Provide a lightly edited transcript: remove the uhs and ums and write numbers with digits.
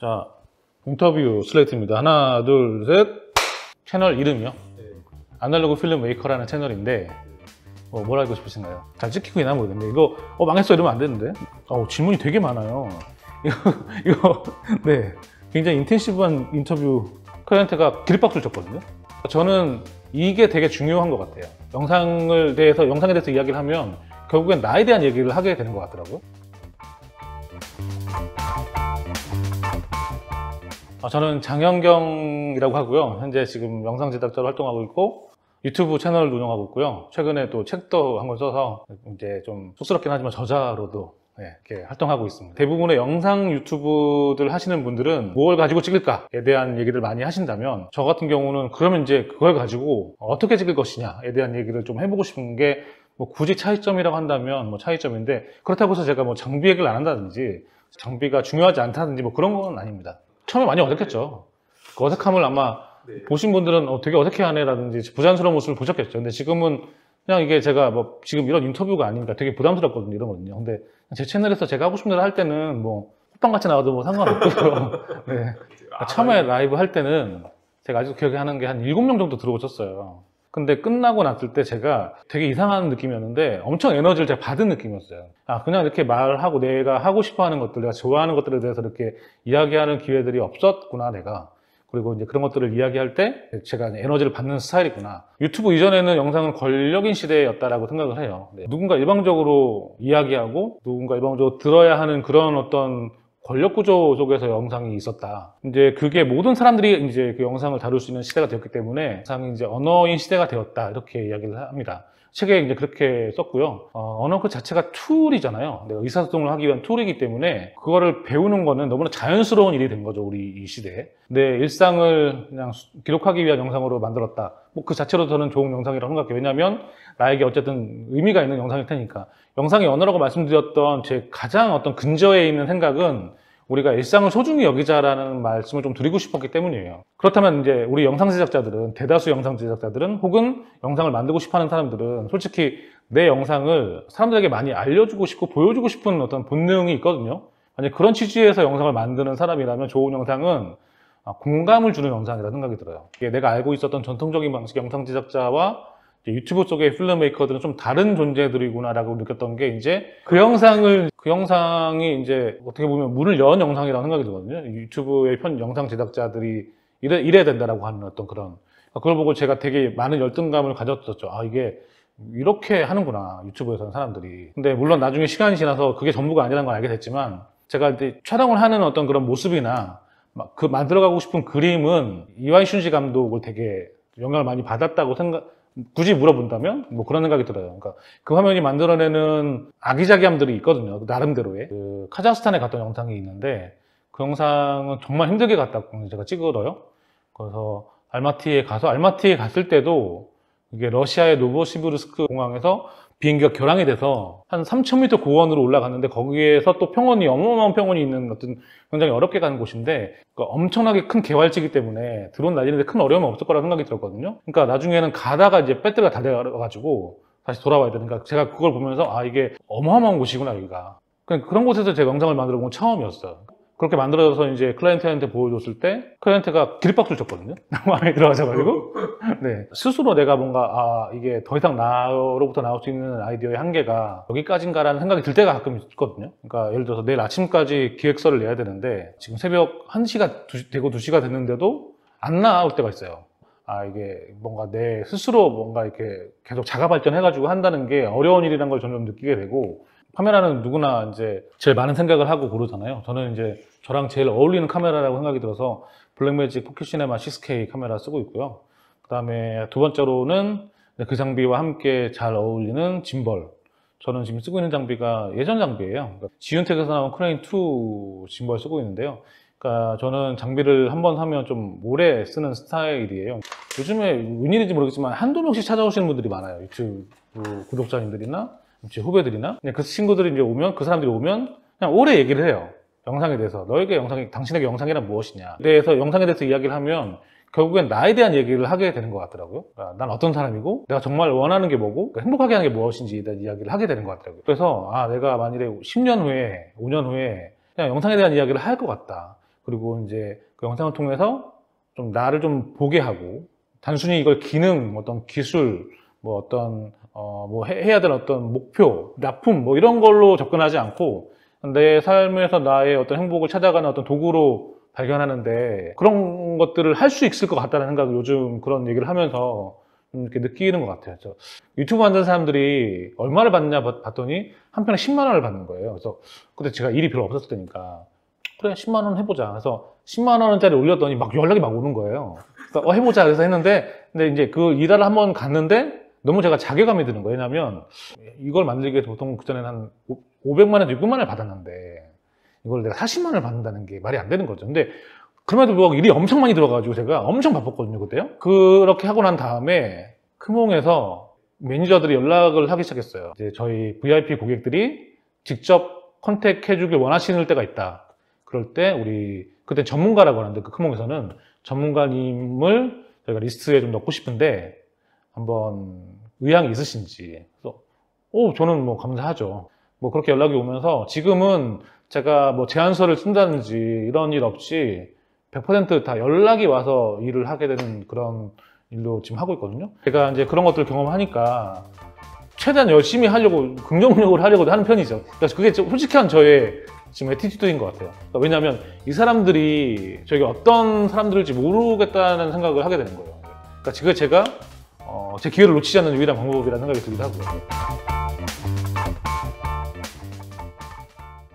자, 인터뷰 슬레이트입니다. 하나, 둘, 셋. 채널 이름이요? 아날로그 필름 메이커라는 채널인데 뭘 알고 싶으신가요? 잘 찍히고 있나 모르겠는데 이거 망했어 이러면 안 되는데 질문이 되게 많아요. 이거 네, 굉장히 인텐시브한 인터뷰. 클라이언트가 기립박수를 쳤거든요. 저는 이게 되게 중요한 것 같아요. 영상에 대해서 이야기를 하면 결국엔 나에 대한 얘기를 하게 되는 것 같더라고요. 저는 장현경이라고 하고요. 현재 지금 영상 제작자로 활동하고 있고 유튜브 채널을 운영하고 있고요. 최근에 또 책도 한 권 써서 이제 좀 쑥스럽긴 하지만 저자로도 이렇게 활동하고 있습니다. 대부분의 영상 유튜브들 하시는 분들은 뭘 가지고 찍을까에 대한 얘기를 많이 하신다면 저 같은 경우는 그러면 이제 그걸 가지고 어떻게 찍을 것이냐에 대한 얘기를 좀 해보고 싶은 게 뭐 굳이 차이점이라고 한다면 뭐 차이점인데 그렇다고 해서 제가 뭐 장비 얘기를 안 한다든지 장비가 중요하지 않다든지 뭐 그런 건 아닙니다. 처음에 많이 어색했죠. 그 어색함을 아마 보신 분들은 되게 어색해하네 라든지 부자연스러운 모습을 보셨겠죠. 근데 지금은 그냥 이게 제가 뭐 지금 이런 인터뷰가 아니니까 되게 부담스럽거든요, 이런 거든요. 근데 제 채널에서 제가 하고 싶은 대로 할 때는 뭐 호빵같이 나와도 뭐 상관없고요. 네. 처음에 라이브 할 때는 제가 아직도 기억에 하는 게 한 7명 정도 들어오셨어요. 근데 끝나고 났을 때 제가 되게 이상한 느낌이었는데 엄청 에너지를 제가 받은 느낌이었어요. 그냥 이렇게 말하고 내가 하고 싶어 하는 것들, 내가 좋아하는 것들에 대해서 이렇게 이야기하는 기회들이 없었구나, 내가. 그리고 이제 그런 것들을 이야기할 때 제가 에너지를 받는 스타일이구나. 유튜브 이전에는 영상은 권력인 시대였다라고 생각을 해요. 누군가 일방적으로 이야기하고 누군가 일방적으로 들어야 하는 그런 어떤 권력 구조 속에서 영상이 있었다. 이제 그게 모든 사람들이 이제 그 영상을 다룰 수 있는 시대가 되었기 때문에 영상이 이제 언어인 시대가 되었다. 이렇게 이야기를 합니다. 책에 이제 그렇게 썼고요. 언어 그 자체가 툴이잖아요. 내가 의사소통을 하기 위한 툴이기 때문에 그거를 배우는 거는 너무나 자연스러운 일이 된 거죠, 우리 이 시대에. 내 일상을 그냥 기록하기 위한 영상으로 만들었다. 뭐 그 자체로 저는 좋은 영상이라고 생각해요. 왜냐하면 나에게 어쨌든 의미가 있는 영상일 테니까. 영상의 언어라고 말씀드렸던 제 가장 어떤 근저에 있는 생각은 우리가 일상을 소중히 여기자라는 말씀을 좀 드리고 싶었기 때문이에요. 그렇다면 이제 우리 영상 제작자들은, 대다수 영상 제작자들은 혹은 영상을 만들고 싶어 하는 사람들은 솔직히 내 영상을 사람들에게 많이 알려주고 싶고 보여주고 싶은 어떤 본능이 있거든요. 만약 그런 취지에서 영상을 만드는 사람이라면 좋은 영상은 공감을 주는 영상이라는 생각이 들어요. 이게 내가 알고 있었던 전통적인 방식 영상 제작자와 유튜브 쪽의 필름메이커들은 좀 다른 존재들이구나라고 느꼈던 게 이제 그 영상이 이제 어떻게 보면 문을 연 영상이라고 생각이 들거든요. 유튜브의 영상 제작자들이 이래야 된다라고 하는 어떤 그걸 보고 제가 되게 많은 열등감을 가졌었죠. 이게 이렇게 하는구나, 유튜브에서는 사람들이. 근데 물론 나중에 시간이 지나서 그게 전부가 아니라는 걸 알게 됐지만 제가 이제 촬영을 하는 어떤 그런 모습이나 그 만들어가고 싶은 그림은 이와이슌지 감독을 되게 영향을 많이 받았다고 굳이 물어본다면 뭐 그런 생각이 들어요. 그러니까 그 화면이 만들어내는 아기자기함들이 있거든요, 나름대로의. 그 카자흐스탄에 갔던 영상이 있는데 그 영상은 정말 힘들게 갔다고 제가 찍으러요. 그래서 알마티에 갔을 때도 이게 러시아의 노보시비르스크 공항에서 비행기가 결항이 돼서 한 3,000m 고원으로 올라갔는데 거기에서 또 어마어마한 평원이 있는 어떤 굉장히 어렵게 가는 곳인데 엄청나게 큰 개활지이기 때문에 드론 날리는데 큰 어려움은 없을 거라고 생각이 들었거든요. 그러니까 나중에는 가다가 이제 배터리가 다 돼가지고 다시 돌아와야 되니까 제가 그걸 보면서 이게 어마어마한 곳이구나, 여기가. 그런 곳에서 제가 영상을 만들어 본 건 처음이었어요. 그렇게 만들어서 이제 클라이언트한테 보여줬을 때 클라이언트가 기립박수를 쳤거든요. 마음에 들어가셔가지고. 네. 스스로 내가 뭔가 이게 더 이상 나로부터 나올 수 있는 아이디어의 한계가 여기까지인가라는 생각이 들 때가 가끔 있거든요. 그러니까 예를 들어서 내일 아침까지 기획서를 내야 되는데 지금 새벽 1시가 되고 2시가 됐는데도 안 나올 때가 있어요. 이게 뭔가 내 스스로 뭔가 이렇게 계속 자가 발전해가지고 한다는 게 어려운 일이라는 걸 점점 느끼게 되고, 카메라는 누구나 이제 제일 많은 생각을 하고 고르잖아요. 저는 이제 저랑 제일 어울리는 카메라라고 생각이 들어서 블랙매직 포켓시네마 6K 카메라 쓰고 있고요. 그 다음에 두 번째로는 그 장비와 함께 잘 어울리는 짐벌. 저는 지금 쓰고 있는 장비가 예전 장비예요. 그러니까 지윤텍에서 나온 크레인2 짐벌 쓰고 있는데요. 그러니까 저는 장비를 한번 사면 좀 오래 쓰는 스타일이에요. 요즘에 웬일인지 모르겠지만 한두 명씩 찾아오시는 분들이 많아요. 유튜브 구독자님들이나 제 후배들이나 그 친구들이 이제 오면, 그 사람들이 오면 그냥 오래 얘기를 해요. 영상에 대해서. 당신에게 영상이란 무엇이냐 대해서 영상에 대해서 이야기를 하면 결국엔 나에 대한 얘기를 하게 되는 것 같더라고요. 그러니까 난 어떤 사람이고 내가 정말 원하는 게 뭐고 그러니까 행복하게 하는 게 무엇인지에 대한 이야기를 하게 되는 것 같더라고요. 그래서 내가 만일에 10년 후에 5년 후에 그냥 영상에 대한 이야기를 할 것 같다. 그리고 이제 그 영상을 통해서 좀 나를 좀 보게 하고, 단순히 이걸 기능, 어떤 기술, 뭐 어떤 뭐 해야 될 어떤 목표, 납품 뭐 이런 걸로 접근하지 않고 내 삶에서 나의 어떤 행복을 찾아가는 어떤 도구로 발견하는데, 그런 것들을 할 수 있을 것 같다는 생각을 요즘 그런 얘기를 하면서 이렇게 느끼는 것 같아요. 유튜브 만드는 사람들이 얼마를 받느냐 봤더니 한 편에 10만 원을 받는 거예요. 그래서 그때 제가 일이 별로 없었을 때니까 그래 10만 원 해보자. 그래서 10만 원짜리 올렸더니 막 연락이 막 오는 거예요. 그래서 해보자 그래서 했는데, 근데 이제 그 일하러 한번 갔는데 너무 제가 자괴감이 드는 거예요. 왜냐면 이걸 만들기 위해서 보통 그전에는 한 500만 원에서 600만 원을 받았는데 이걸 내가 40만 원을 받는다는 게 말이 안 되는 거죠. 근데 그럼에도 불구하고 일이 엄청 많이 들어가지고 제가 엄청 바빴거든요, 그때요. 그렇게 하고 난 다음에 크몽에서 매니저들이 연락을 하기 시작했어요. 이제 저희 VIP 고객들이 직접 컨택해주길 원하시는 때가 있다. 그럴 때 우리 그때 전문가라고 하는데, 그 크몽에서는 전문가님을 저희가 리스트에 좀 넣고 싶은데 한번 의향이 있으신지. 그래서 저는 뭐 감사하죠. 뭐 그렇게 연락이 오면서 지금은 제가 뭐 제안서를 쓴다든지 이런 일 없이 100% 다 연락이 와서 일을 하게 되는 그런 일로 지금 하고 있거든요. 제가 이제 그런 것들을 경험하니까 최대한 열심히 하려고, 긍정적으로 하려고 하는 편이죠. 그래서 그게 솔직한 저의 지금 애티튜드인 것 같아요. 그러니까 왜냐하면 이 사람들이 저희가 어떤 사람들일지 모르겠다는 생각을 하게 되는 거예요. 그러니까 제가 제 기회를 놓치지 않는 유일한 방법이라는 생각이 들기도 하고요.